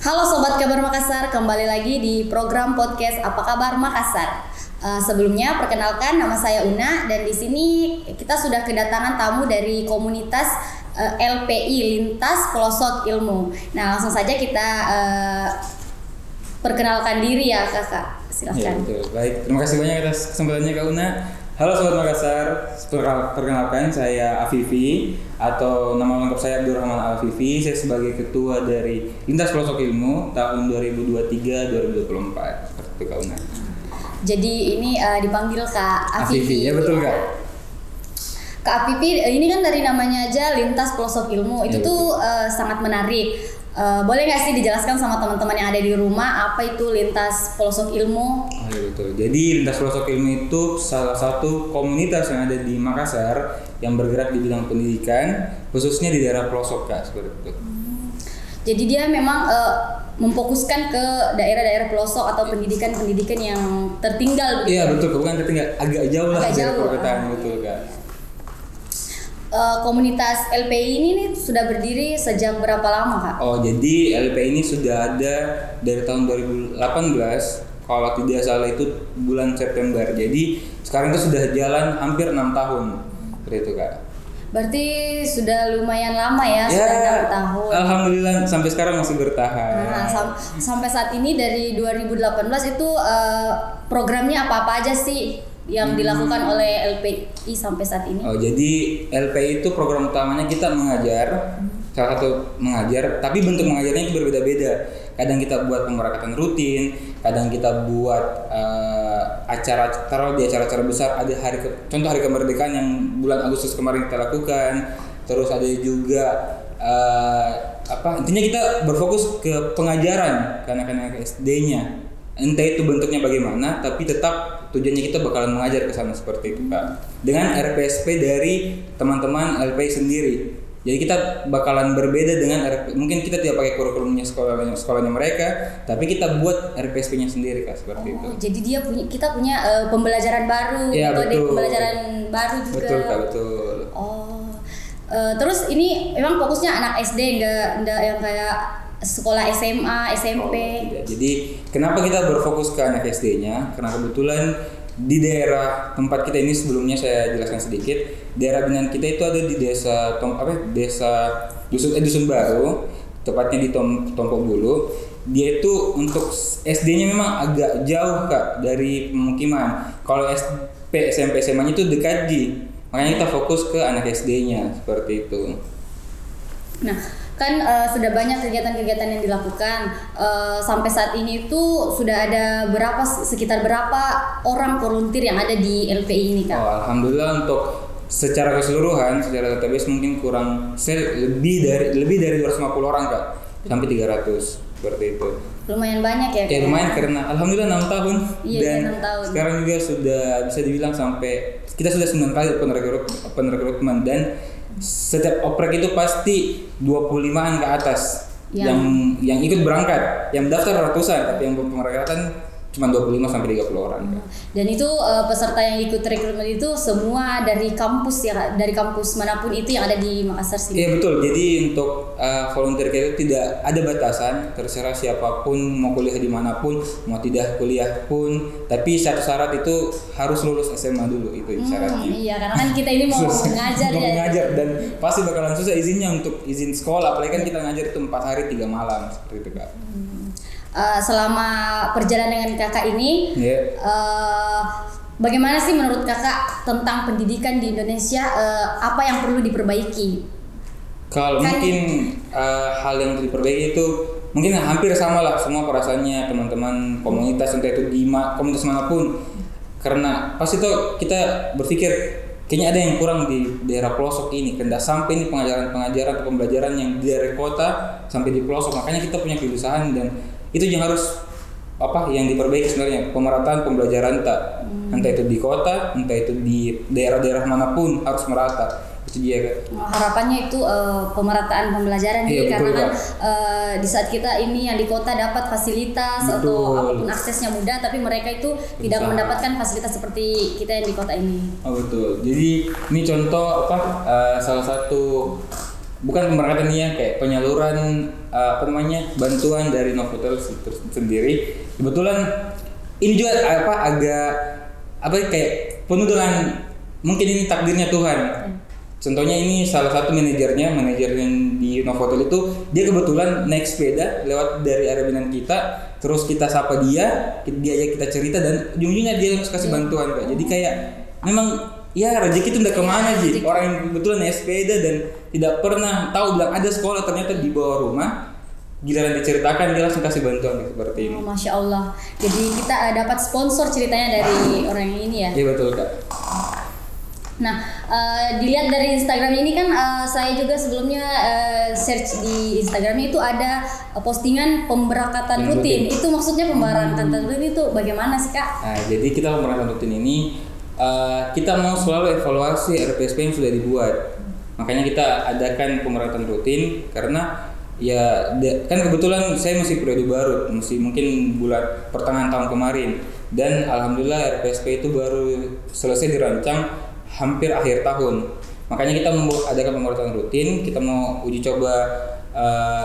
Halo Sobat Kabar Makassar, kembali lagi di program podcast Apa Kabar Makassar. Sebelumnya perkenalkan, nama saya Una dan di sini kita sudah kedatangan tamu dari komunitas LPI Lintas Pelosok Ilmu. Nah, langsung saja kita perkenalkan diri ya Kakak. Silahkan. Ya, betul. Baik, terima kasih banyak atas kesempatannya Kak Una. Halo Sobat Makassar, perkenalkan saya Afifi atau nama lengkap saya Abdurrahman Al-Afifi. Saya sebagai ketua dari Lintas Pelosok Ilmu tahun 2023-2024 seperti itu Kak Una. Jadi ini dipanggil Kak Afifi. Ya betul Kak. Kak Afifi ini kan dari namanya aja Lintas Pelosok Ilmu. Itu tuh sangat menarik. Boleh nggak sih dijelaskan sama teman-teman yang ada di rumah apa itu Lintas Pelosok Ilmu? Oh iya betul. Jadi Lintas Pelosok Ilmu itu salah satu komunitas yang ada di Makassar yang bergerak di bidang pendidikan, khususnya di daerah pelosok Kak, seperti itu. Jadi dia memang memfokuskan ke daerah-daerah pelosok atau pendidikan-pendidikan yang tertinggal. Iya betul, bukan tertinggal, agak jauh lah dari perkotaan, betul Kak. Komunitas LPI ini nih sudah berdiri sejak berapa lama Kak? Oh jadi LPI ini sudah ada dari tahun 2018, kalau tidak salah itu bulan September. Jadi sekarang itu sudah jalan hampir 6 tahun seperti itu Kak. Berarti sudah lumayan lama ya, sudah 6 tahun. Alhamdulillah sampai sekarang masih bertahan. Nah, sampai saat ini dari 2018 itu programnya apa-apa aja sih yang dilakukan oleh LPI sampai saat ini? Oh, jadi LPI itu program utamanya kita mengajar, salah satu mengajar, tapi bentuk mengajarnya itu berbeda-beda. Kadang kita buat pemerakatan rutin, kadang kita buat acara, taruh di acara-acara besar. Ada contoh hari kemerdekaan yang bulan Agustus kemarin kita lakukan. Terus ada juga intinya kita berfokus ke pengajaran ke anak-anak SD-nya. Entah itu bentuknya bagaimana, tapi tetap tujuannya kita bakalan mengajar ke sana seperti itu Kak. Dengan RPSP dari teman-teman LPI sendiri. Jadi kita bakalan berbeda dengan mungkin kita tidak pakai kurikulumnya sekolahnya mereka, tapi kita buat RPSP-nya sendiri Kak, seperti itu. Jadi kita punya pembelajaran baru, ya, metode pembelajaran baru juga. Betul Kak, betul. Terus ini memang fokusnya anak SD, enggak yang kayak sekolah SMA, SMP. Jadi kenapa kita berfokus ke anak SD-nya? Karena kebetulan di daerah tempat kita ini, sebelumnya saya jelaskan sedikit, daerah binaan kita itu ada di dusun baru, tepatnya di Tompok Bulu. Dia itu untuk SD-nya memang agak jauh Kak dari pemukiman. Kalau SMP, SMA-nya itu dekat makanya kita fokus ke anak SD-nya seperti itu. Nah, kan sudah banyak kegiatan-kegiatan yang dilakukan sampai saat ini itu sudah ada sekitar berapa orang volunteer yang ada di LPI ini Kak? Oh, alhamdulillah untuk secara keseluruhan, secara database mungkin lebih dari 250 orang Kak, sampai 300 seperti itu. Lumayan banyak ya Kak? Ya lumayan karena alhamdulillah 6 tahun. Iya, dan 6 tahun. Sekarang juga sudah bisa dibilang sampai kita sudah 9 kali perekrutmen dan setiap oprek itu pasti 25-an ke atas yang ikut berangkat, yang daftar ratusan, tapi yang pemerakatan cuma 25 sampai 30 orang. Dan itu peserta yang ikut rekrutmen itu semua dari kampus ya, dari kampus manapun itu yang ada di Makassar sini. Iya betul. Jadi untuk volunteer itu tidak ada batasan, terserah siapapun mau kuliah dimanapun, mau tidak kuliah pun, tapi satu syarat itu harus lulus SMA dulu, itu syaratnya. Iya, karena kan kita ini mau mengajar ya. Mengajar dan pasti bakalan susah izinnya untuk izin sekolah, apalagi kan kita ngajar itu 4 hari 3 malam seperti itu Kak. Selama perjalanan dengan kakak ini, bagaimana sih menurut kakak tentang pendidikan di Indonesia? Apa yang perlu diperbaiki? Kalau mungkin hal yang diperbaiki itu mungkin hampir sama lah semua perasaannya teman-teman komunitas, entah itu di komunitas manapun. Karena pasti tuh kita berpikir kayaknya ada yang kurang di daerah pelosok ini. Karena sampai ini pengajaran atau pembelajaran yang dari kota sampai di pelosok, makanya kita punya kesusahan dan itu yang harus yang diperbaiki sebenarnya, pemerataan pembelajaran entah itu di kota, entah itu di daerah-daerah manapun harus merata. Itu dia Kak. Harapannya itu pemerataan pembelajaran karena kan di saat kita ini yang di kota dapat fasilitas atau apapun aksesnya mudah, tapi mereka itu tidak mendapatkan fasilitas seperti kita yang di kota ini. Oh betul. Jadi ini contoh salah satu bukan pemberangkatan ya, kayak penyaluran bantuan dari Novotel sendiri. Kebetulan ini juga kayak penuh dengan mungkin ini takdirnya Tuhan. Contohnya ini salah satu manajer yang di Novotel itu, dia kebetulan naik sepeda lewat dari area binaan kita, terus kita sapa dia aja kita cerita, dan ujung-ujungnya dia harus kasih bantuan, Kak. Jadi kayak memang ya rezeki itu udah kemana sih, orang yang kebetulan naik sepeda dan tidak pernah tahu bilang ada sekolah, ternyata di bawah rumah, giliran diceritakan dia langsung kasih bantuan seperti ini. Masya Allah. Jadi kita dapat sponsor ceritanya dari orang yang ini ya. Iya betul, Kak. Nah, dilihat dari Instagram ini kan saya juga sebelumnya search di Instagramnya itu ada postingan pemberangkatan rutin. Itu maksudnya pemberangkatan rutin itu bagaimana sih, Kak? Nah, jadi kita pemberangkatan rutin ini kita mau selalu evaluasi RPSP yang sudah dibuat. Makanya kita adakan pemberangkatan rutin karena ya kan kebetulan saya masih periode baru, masih mungkin bulan pertengahan tahun kemarin, dan alhamdulillah RPSP itu baru selesai dirancang hampir akhir tahun. Makanya kita adakan pemberangkatan rutin, kita mau uji coba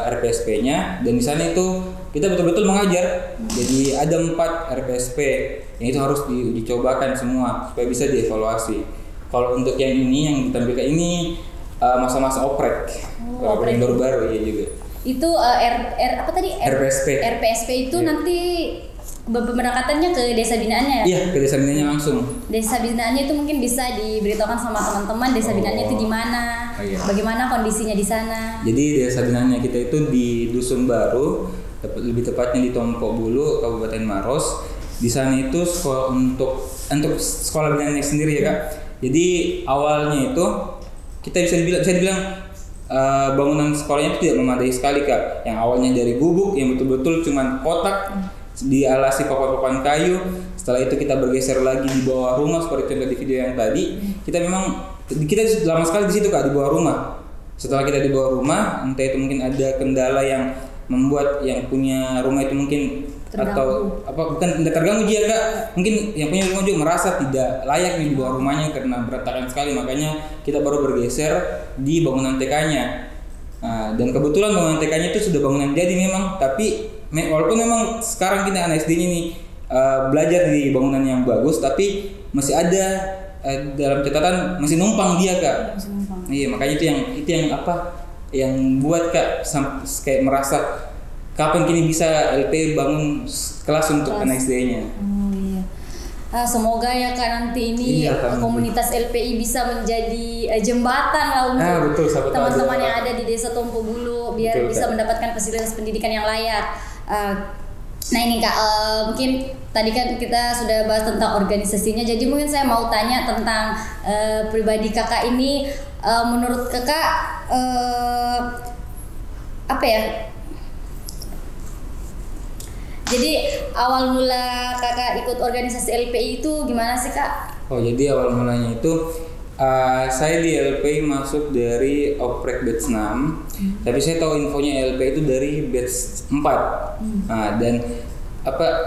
RPSP-nya, dan di sana itu kita betul-betul mengajar. Jadi ada 4 RPSP yang itu harus diuji cobakan semua supaya bisa dievaluasi. Kalau untuk yang ini yang ditampilkan ini masa-masa oprek, oprek baru-baru ya juga. Itu RPSP itu nanti pemberangkatannya ke desa binaannya ya? Iya, ke desa binaannya langsung. Desa binaannya itu mungkin bisa diberitahukan sama teman-teman desa binaannya itu di mana, bagaimana kondisinya di sana. Jadi desa binaannya kita itu di Dusun Baru, lebih tepatnya di Tompo Bulu, Kabupaten Maros. Di sana itu untuk sekolah binaannya sendiri ya, Kak. Jadi awalnya itu kita bisa dibilang bangunan sekolahnya itu tidak memadai sekali, Kak. Yang awalnya dari gubuk yang betul-betul cuman kotak dialasi papan-papan kayu. Setelah itu kita bergeser lagi di bawah rumah seperti contoh di video yang tadi. Kita lama sekali di situ, Kak, di bawah rumah. Setelah kita di bawah rumah, entah itu mungkin ada kendala yang membuat yang punya rumah itu mungkin terganggu. Bukan tidak terganggu dia, Kak. Mungkin yang punya rumah juga merasa tidak layak di bawah rumahnya karena berantakan sekali. Makanya kita baru bergeser di bangunan TK-nya. Nah, dan kebetulan bangunan TK-nya itu sudah bangunan jadi memang, tapi walaupun memang sekarang kita anak SD ini belajar di bangunan yang bagus, tapi masih ada dalam catatan masih numpang dia, Kak. Iya, makanya itu yang buat, Kak, kayak merasa kapan kini bisa LP bangun kelas untuk anak SD-nya. Oh iya. Semoga ya, Kak, nanti ini komunitas LPI bisa menjadi jembatan lah untuk teman-teman yang ada di Desa Tompo Bulu biar bisa mendapatkan fasilitas pendidikan yang layak. Nah ini, Kak, mungkin tadi kan kita sudah bahas tentang organisasinya, jadi mungkin saya mau tanya tentang pribadi Kakak ini. Menurut Kakak apa ya? Jadi awal mula Kakak ikut organisasi LPI itu gimana sih, Kak? Oh, jadi awal mulanya itu saya di LPI masuk dari oprek batch 6, tapi saya tahu infonya LPI itu dari batch 4. Dan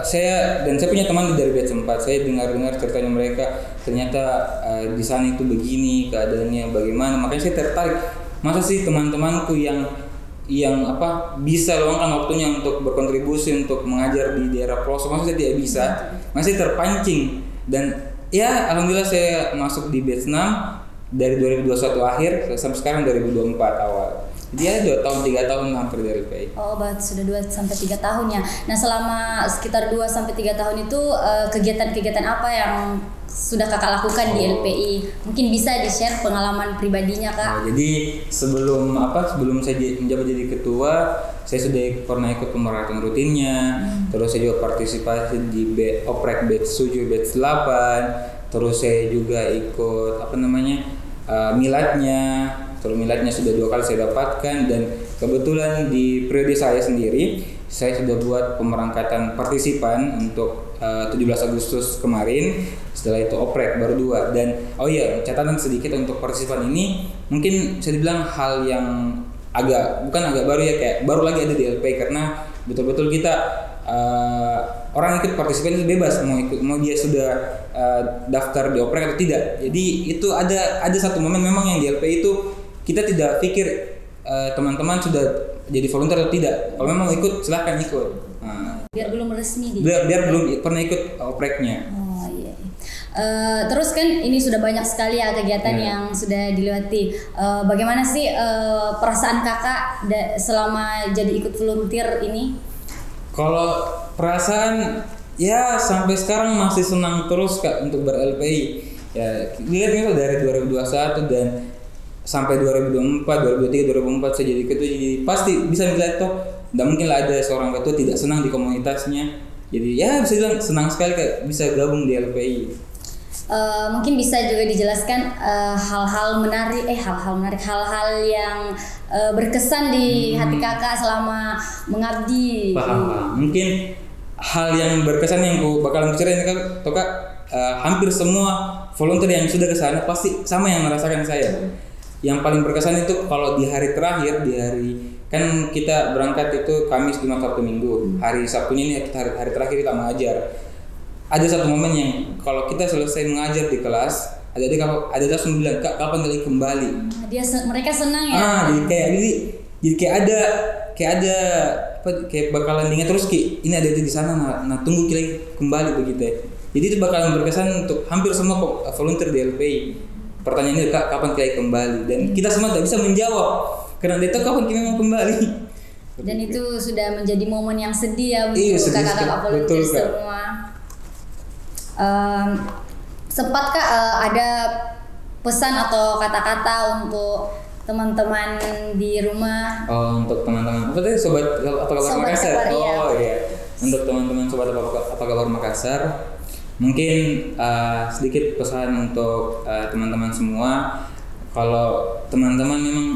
saya punya teman dari batch 4. Saya dengar ceritanya mereka, ternyata di sana itu begini keadaannya, bagaimana. Makanya saya tertarik. Masa sih teman-temanku yang bisa luangkan waktunya untuk berkontribusi untuk mengajar di daerah pelosok, masa saya tidak bisa, masih terpancing. Dan ya alhamdulillah saya masuk di batch 6 dari 2021 akhir sampai sekarang 2024 awal. Dia 2 tahun 3 tahun hampir dari LPI. Oh, berarti sudah 2 sampai 3 tahun ya. Nah, selama sekitar 2 sampai 3 tahun itu kegiatan-kegiatan apa yang sudah Kakak lakukan di LPI? Mungkin bisa di-share pengalaman pribadinya, Kak. Nah, jadi sebelum saya menjabat jadi ketua, saya sudah pernah ikut pemberangkatan rutinnya. Terus saya juga partisipasi di oprek batch 7, batch 8. Terus saya juga ikut miladnya. Terus miladnya sudah 2 kali saya dapatkan, dan kebetulan di periode saya sendiri saya sudah buat pemberangkatan partisipan untuk 17 Agustus kemarin. Setelah itu oprek baru 2. Dan catatan sedikit untuk partisipan ini mungkin bisa dibilang hal yang bukan agak baru ya, kayak baru lagi ada di LPI, karena betul-betul kita orang ikut partisipan itu bebas mau dia sudah daftar di oprek atau tidak. Jadi itu ada satu momen memang yang di LPI itu kita tidak pikir teman-teman sudah jadi volunteer atau tidak. Kalau memang mau ikut silahkan ikut. Biar belum resmi biar belum pernah ikut opreknya. Oh iya. Terus kan ini sudah banyak sekali ya kegiatan yang sudah dilewati. Bagaimana sih perasaan kakak selama jadi ikut volunteer ini? Kalau perasaan ya sampai sekarang masih senang terus Kak untuk ber-LPI. Ya lihat ini dari 2021 dan sampai 2024, 2023, 2024 saya jadi ketua, jadi pasti bisa melihat toh tidak mungkin lah ada seorang ketua tidak senang di komunitasnya. Jadi ya bisa bilang senang sekali Kak bisa gabung di LPI. Mungkin bisa juga dijelaskan hal-hal menarik, hal-hal yang berkesan di hati kakak selama mengabdi. Paham. Mungkin hal yang berkesan yang aku bakalan bicarain Kak, toh Kak, hampir semua volunteer yang sudah ke sana pasti sama yang merasakan saya. Yang paling berkesan itu kalau di hari terakhir, kan kita berangkat itu Kamis, Jumat, Sabtu, Minggu. Hari Sabtunya ini hari terakhir kita mengajar. Ada satu momen yang kalau kita selesai mengajar di kelas, ada langsung bilang, "Kak, kapan kali kembali?" Mereka senang ya. Jadi kayak bakalan diingat terus ini ada di sana, nah tunggu kita kembali begitu ya. Jadi itu bakalan berkesan untuk hampir semua volunteer di LPI. Pertanyaannya, Kak, kapan kita kembali? Dan kita semua tidak bisa menjawab karena dia tahu kapan kita mau kembali. Dan itu sudah menjadi momen yang sedih ya untuk kakak-kakak volunteer semua. Sempat Kak ada pesan atau kata-kata untuk teman-teman di rumah? Untuk teman-teman apa tadi sobat apa kabar Makassar? Iya. Untuk teman-teman sobat apa kabar Makassar, mungkin sedikit pesan untuk teman-teman semua. Kalau teman-teman memang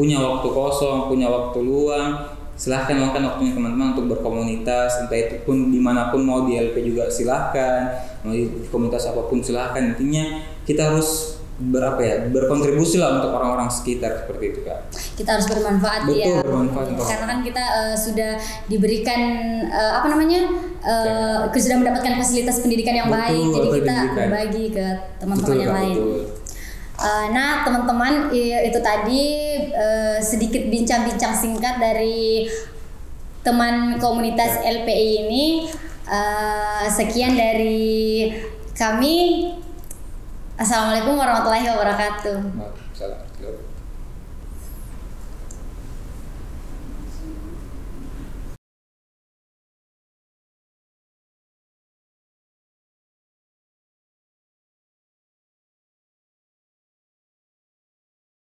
punya waktu kosong, punya waktu luang, silahkan luangkan waktunya teman-teman untuk berkomunitas, entah itu pun dimanapun, mau di LP juga silahkan, mau di komunitas apapun silahkan. Intinya kita harus berkontribusi lah untuk orang-orang sekitar seperti itu Kak. Kita harus bermanfaat. Betul, bermanfaat. Karena kan kita sudah diberikan sudah mendapatkan fasilitas pendidikan yang baik, jadi kita berbagi ke teman-teman yang lain. Betul. Nah teman-teman, itu tadi sedikit bincang-bincang singkat dari teman komunitas LPI ini. Sekian dari kami. Assalamualaikum warahmatullahi wabarakatuh. Waalaikumsalam.